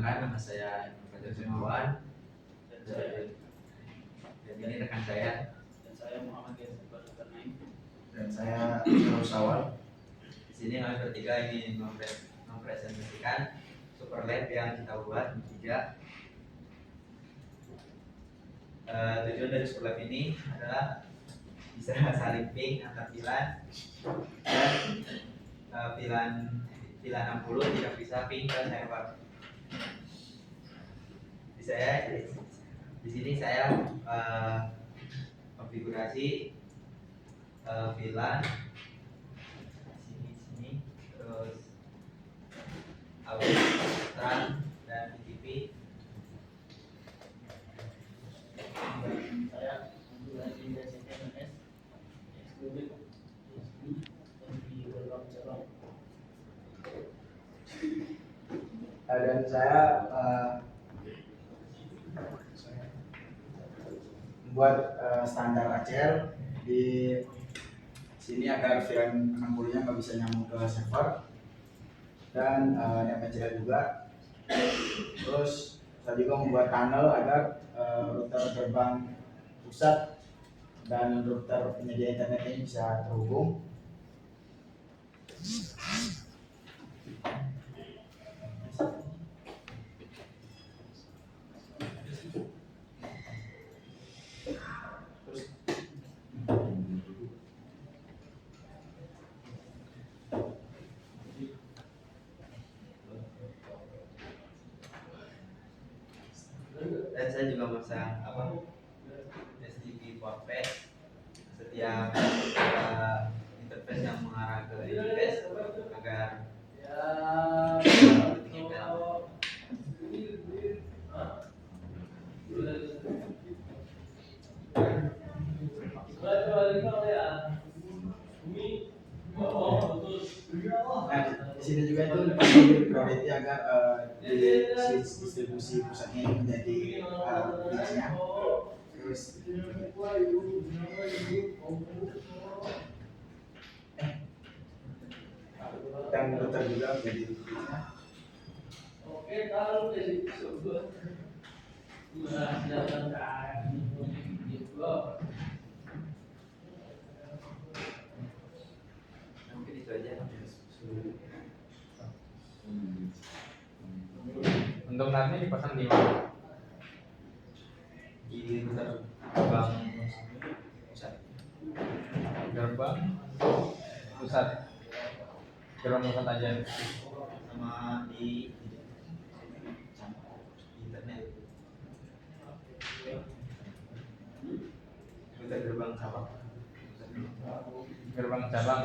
Perkenalkan, nama saya Fajar Gunawan dan ini rekan saya. Dan saya Muhammad Yasir Zulkarnain. Dan saya Terus Awal. Di sini kami bertiga ingin mempresentasikan super lab yang kita buat bertiga. Tujuan dari super lab ini adalah bisa saling ping antar pilar dan pilar 60 tidak bisa ping ke server. Di sini saya konfigurasi VLAN sini terus audio, tran dan TCP. Saya konfigurasi DCTMS, eksklusif, USB, dan di beberapa cabang. Dan saya membuat standar ACL di sini agar VLAN 60-nya nggak bisa nyambung ke server, dan MCL juga. Terus saya juga membuat tunnel agar router gerbang pusat dan router penyedia internet ini bisa terhubung. Dan saya juga masang STP portpath setiap interface yang mengarah ke interface agar Di sini juga itu priority agar di distribusi pusatnya ini menjadi bridge-nya. Terus dan router juga menjadi bridge-nya. Oke, kalau dari sebuah mungkin itu aja. Untuk NAT-nya dipasang di mana? Di router gerbang pusat. Gerbang pusat. Gerbang pusat aja. Sama di internet. Router gerbang cabang. Gerbang cabang.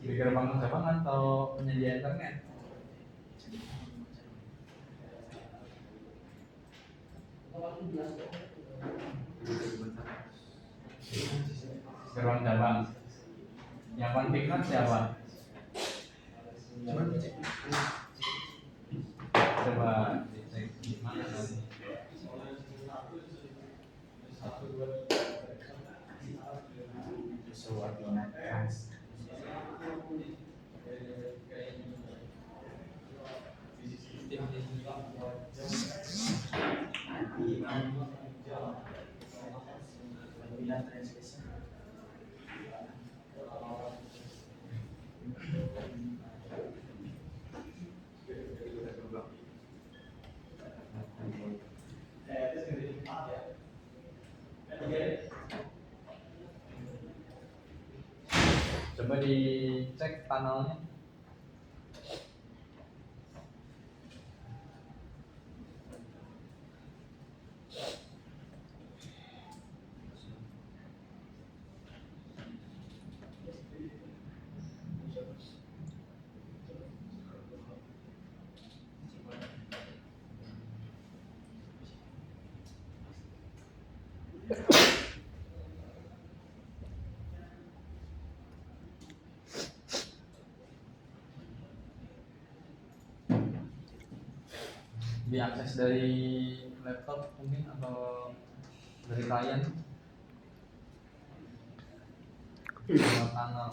Di gerbang cabang atau penyedia internet? Gerbang cabang. Yang konfigurasi siapa? Coba dicek di mana nanti. Coba dicek panelnya. Diakses dari laptop mungkin atau dari klien lewat panel.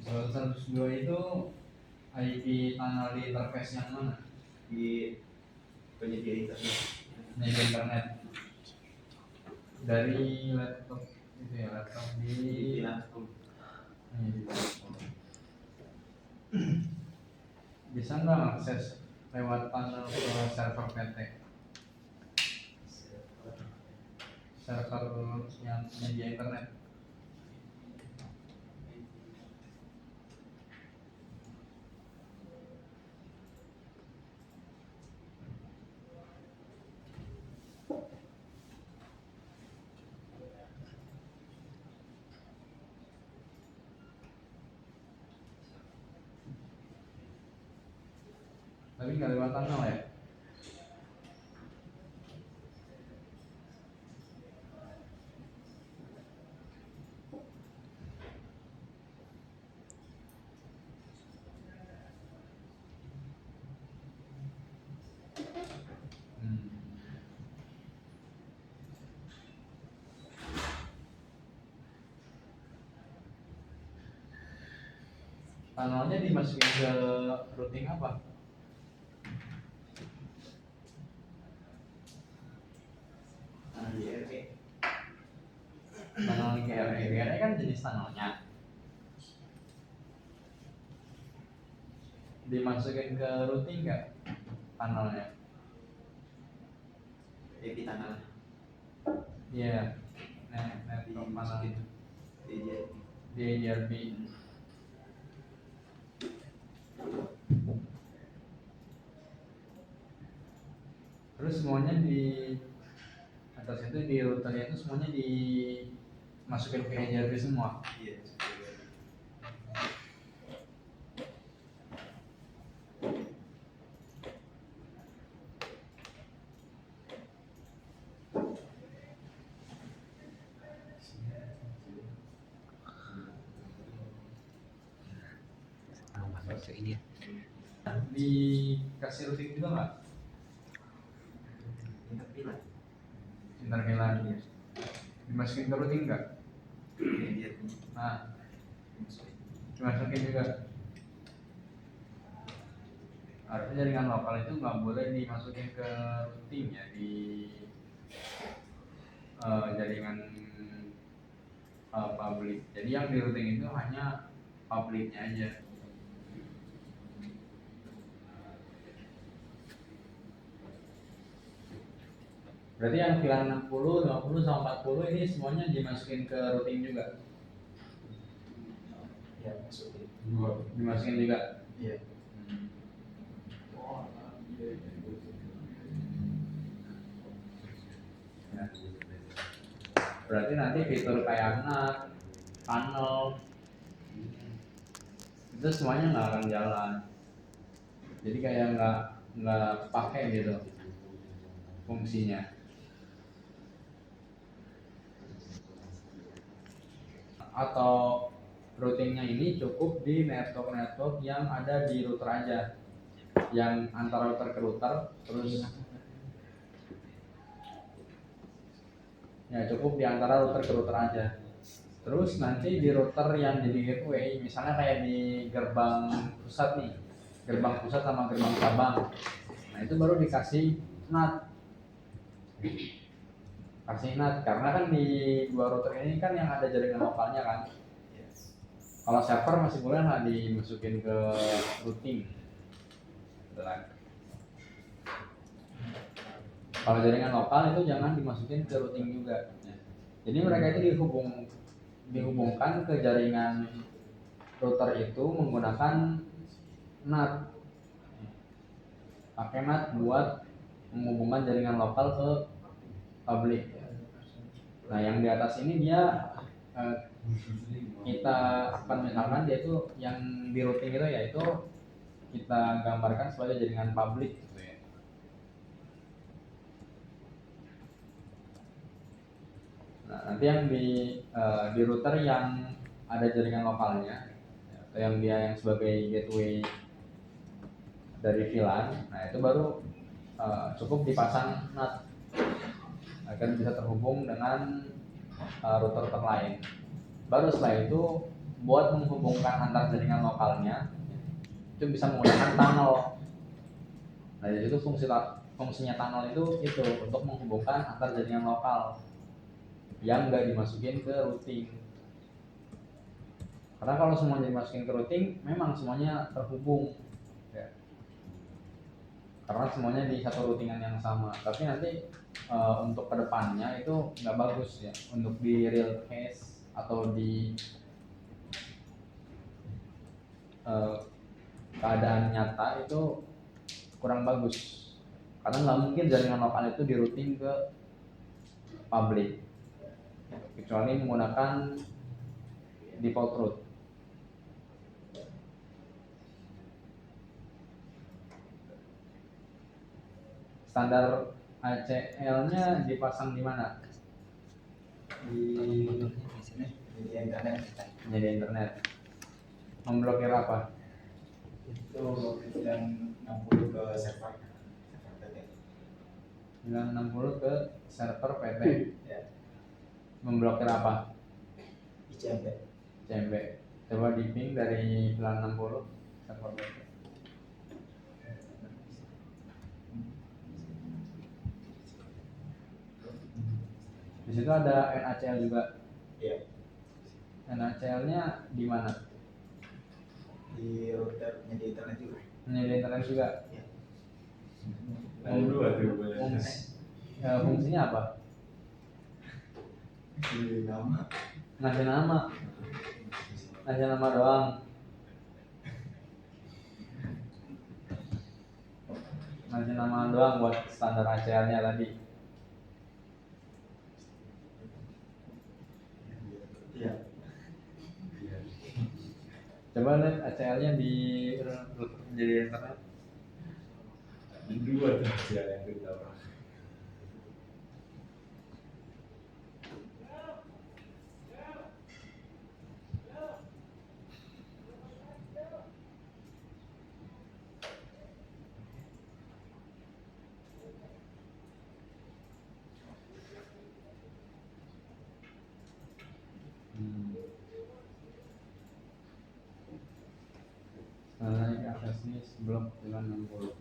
Kalau 102 itu IP tunnel di interface yang mana? Di penyedia internet. Di internet dari laptop itu ya, laptop Di di VLAN 10. bisa nggak akses lewat tunnel ke server PT, server yang penyedia internet? Tapi nggak lewat tunnel ya? Hmm. Tunnelnya dimasukin ke routing apa? Di RP. Tunnel GRE, GRE kan jenis tunnelnya. Dimasukin ke routing nggak tunnelnya? IP tunnel. Iya, network tunnel Dimasukin. Di di DRP. Terus semuanya di atas itu di routernya itu semuanya dimasukin ke DRP semua. Iya. Dikasih routing juga nggak? Internet. Internet dimasukin ke routing nggak? Iya. Nah, dimasukin juga. Artinya jaringan lokal itu nggak boleh dimasukin ke routing ya, di jaringan public. Jadi yang di routing itu hanya publiknya aja. Berarti yang VLAN 60, 50 sama 40 ini semuanya dimasukin ke routing juga? Ya, masukin. Dimasukin juga? Iya. Ya. Berarti nanti fitur kayak NAT, panel itu semuanya nggak akan jalan. Jadi kayak nggak pakai gitu fungsinya. Atau routingnya ini cukup di network yang ada di router aja, yang antara router ke router, terus ya cukup di antara router ke router aja. Terus nanti di router yang jadi gateway, misalnya kayak di gerbang pusat nih, gerbang pusat sama gerbang cabang, nah itu baru dikasih NAT. Kasih NAT karena kan di dua router ini kan yang ada jaringan lokalnya kan. Kalau server masih boleh nggak dimasukin ke routing. Kalau jaringan lokal itu jangan dimasukin ke routing juga. Jadi mereka itu dihubungkan ke jaringan router itu menggunakan NAT. Pakai NAT buat menghubungkan jaringan lokal ke publik. Nah yang di atas ini dia kita misalkan dia itu yang di routing itu yaitu kita gambarkan sebagai jaringan publik gitu ya. Nah nanti yang di router yang ada jaringan lokalnya atau yang dia yang sebagai gateway dari VLAN, nah itu baru cukup dipasang NAT agar bisa terhubung dengan router lain. Baru setelah itu buat menghubungkan antar jaringan lokalnya itu bisa menggunakan tunnel. Nah jadi itu fungsinya tunnel itu untuk menghubungkan antar jaringan lokal yang nggak dimasukin ke routing. Karena kalau semuanya dimasukin ke routing, memang semuanya terhubung, ya. Karena semuanya di satu routingan yang sama. Tapi nanti untuk kedepannya itu nggak bagus ya, untuk di real case atau di keadaan nyata itu kurang bagus. Karena nggak mungkin jaringan lokal itu di routing ke public, kecuali menggunakan default route. Standar ACL-nya dipasang di mana? Di sini di internet. Jadi internet. Memblokir apa? Itu yang 60 ke server PT. 960 ke server PT. Ya. Memblokir apa? ICMP. CMB. Coba di ping dari 960 server PT. Di situ ada NACL juga. Iya. NACL-nya di mana? Di router di internet juga. Menjadi internet juga. Iya. Fungsinya apa? Di nama. Ngasih nama. Ngasih nama doang. Ngasih nama doang buat standar ACL-nya tadi. Iya. Coba lihat ACL-nya di menjadi internet. Dua tuh ACL yang kita bahas. Naik akses ini blok 960.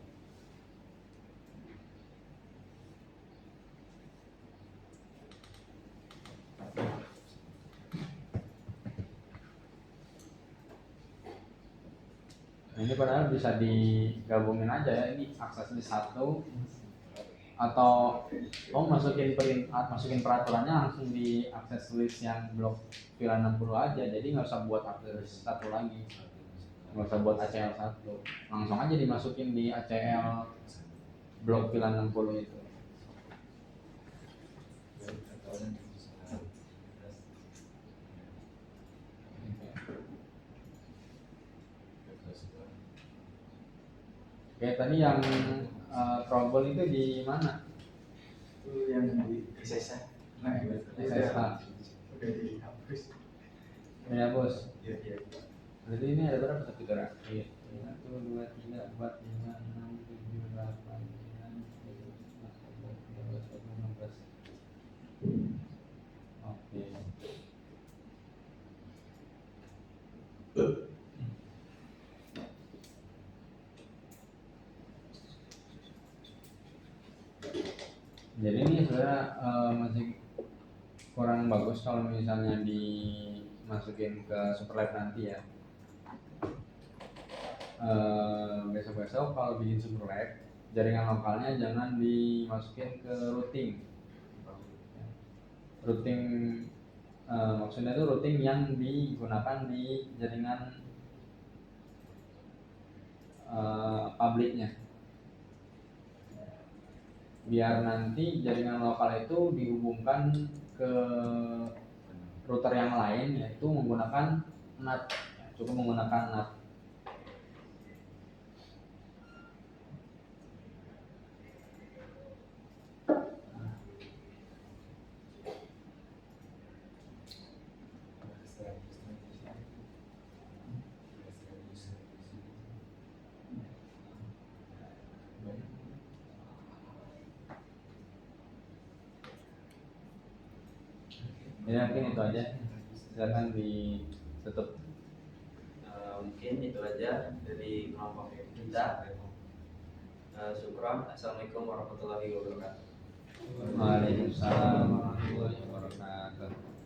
Nah, ini padahal bisa digabungin aja ya, ini akses list 1 atau masukin peraturannya langsung di akses list yang blok VLAN 60 aja, jadi nggak usah buat akses list 1 lagi, nggak usah buat ACL 1, langsung aja dimasukin di ACL blok VLAN 60 itu. Oke, tadi yang trouble itu di mana? Itu yang di SSH. Nah, SSH. Udah dihapus. Ya bos. Iya, iya. Jadi ini ada berapa satu gerak? 1, 2, 3, 4, 5, 6, 7, 8, 9, 10, 11, 12, 13, 14, 15. Oke. Jadi ini sebenarnya masih kurang bagus kalau misalnya dimasukin ke Superlab nanti ya. Besok-besok kalau bikin Superlab, jaringan lokalnya jangan dimasukin ke routing. Routing maksudnya itu routing yang digunakan di jaringan publiknya. Biar nanti jaringan lokal itu dihubungkan ke router yang lain, yaitu menggunakan NAT, cukup menggunakan NAT. Ya mungkin itu aja, silakan ditutup. Mungkin itu aja dari kelompok kita. Syukron. Assalamualaikum warahmatullahi wabarakatuh. Waalaikumsalam warahmatullahi wabarakatuh.